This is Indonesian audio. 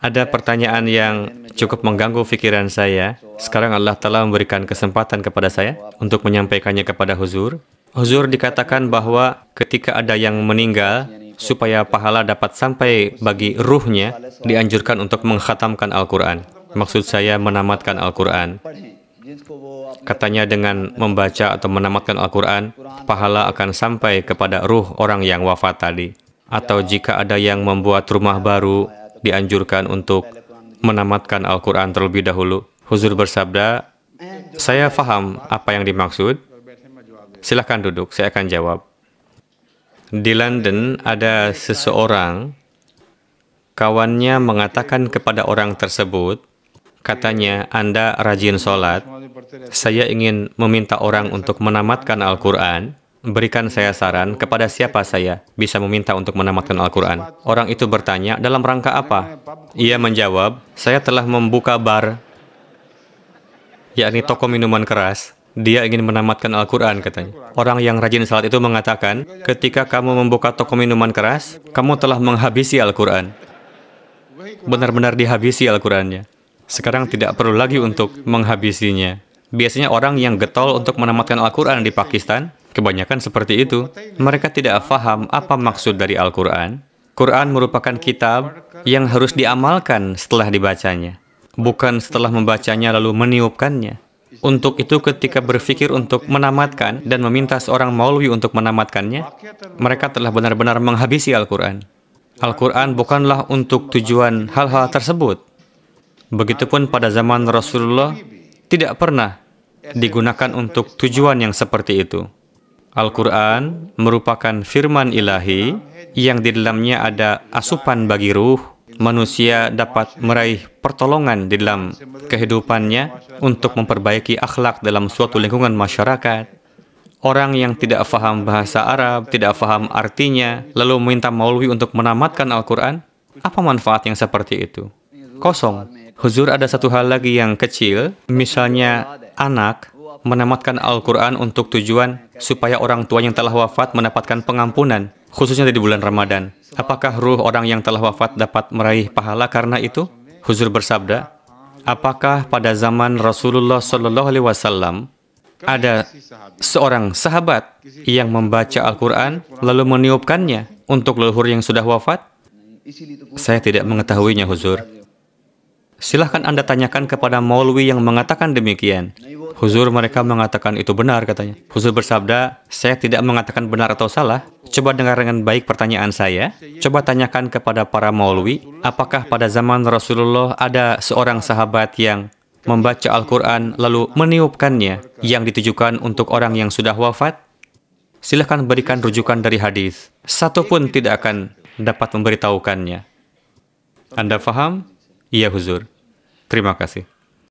Ada pertanyaan yang cukup mengganggu pikiran saya. Sekarang Allah telah memberikan kesempatan kepada saya untuk menyampaikannya kepada Huzur. Huzur dikatakan bahwa ketika ada yang meninggal, supaya pahala dapat sampai bagi ruhnya, dianjurkan untuk mengkhatamkan Al-Quran. Maksud saya menamatkan Al-Quran. Katanya dengan membaca atau menamatkan Al-Quran, pahala akan sampai kepada ruh orang yang wafat tadi. Atau jika ada yang membuat rumah baru, dianjurkan untuk menamatkan Al-Quran terlebih dahulu. Huzur bersabda, saya faham apa yang dimaksud. Silahkan duduk, saya akan jawab. Di London ada seseorang, kawannya mengatakan kepada orang tersebut, katanya, Anda rajin sholat, saya ingin meminta orang untuk menamatkan Al-Quran. Berikan saya saran kepada siapa saya bisa meminta untuk menamatkan Al-Quran. Orang itu bertanya, dalam rangka apa? Ia menjawab, saya telah membuka bar, yakni toko minuman keras. Dia ingin menamatkan Al-Quran, katanya. Orang yang rajin salat itu mengatakan, ketika kamu membuka toko minuman keras, kamu telah menghabisi Al-Quran. Benar-benar dihabisi Al-Qurannya. Sekarang tidak perlu lagi untuk menghabisinya. Biasanya orang yang getol untuk menamatkan Al-Quran di Pakistan, kebanyakan seperti itu. Mereka tidak paham apa maksud dari Al-Quran. Quran merupakan kitab yang harus diamalkan setelah dibacanya, bukan setelah membacanya lalu meniupkannya. Untuk itu ketika berpikir untuk menamatkan dan meminta seorang maulwi untuk menamatkannya, mereka telah benar-benar menghabisi Al-Quran. Al-Quran bukanlah untuk tujuan hal-hal tersebut. Begitupun pada zaman Rasulullah, tidak pernah digunakan untuk tujuan yang seperti itu. Al-Quran merupakan firman ilahi yang di dalamnya ada asupan bagi ruh. Manusia dapat meraih pertolongan di dalam kehidupannya untuk memperbaiki akhlak dalam suatu lingkungan masyarakat. Orang yang tidak faham bahasa Arab, tidak faham artinya, lalu meminta maulwi untuk menamatkan Al-Quran, apa manfaat yang seperti itu? Kosong. Huzur, ada satu hal lagi yang kecil, misalnya anak menamatkan Al-Quran untuk tujuan supaya orang tua yang telah wafat mendapatkan pengampunan, khususnya di bulan Ramadan. Apakah ruh orang yang telah wafat dapat meraih pahala karena itu? Huzur bersabda, apakah pada zaman Rasulullah SAW ada seorang sahabat yang membaca Al-Quran lalu meniupkannya untuk leluhur yang sudah wafat? Saya tidak mengetahuinya, Huzur. Silahkan Anda tanyakan kepada maulwi yang mengatakan demikian. Huzur, mereka mengatakan itu benar, katanya. Huzur bersabda, saya tidak mengatakan benar atau salah. Coba dengar dengan baik pertanyaan saya. Coba tanyakan kepada para maulwi, apakah pada zaman Rasulullah ada seorang sahabat yang membaca Al-Quran lalu meniupkannya yang ditujukan untuk orang yang sudah wafat? Silahkan berikan rujukan dari hadis. Satu pun tidak akan dapat memberitahukannya. Anda faham? Iya, Huzur. Terima kasih.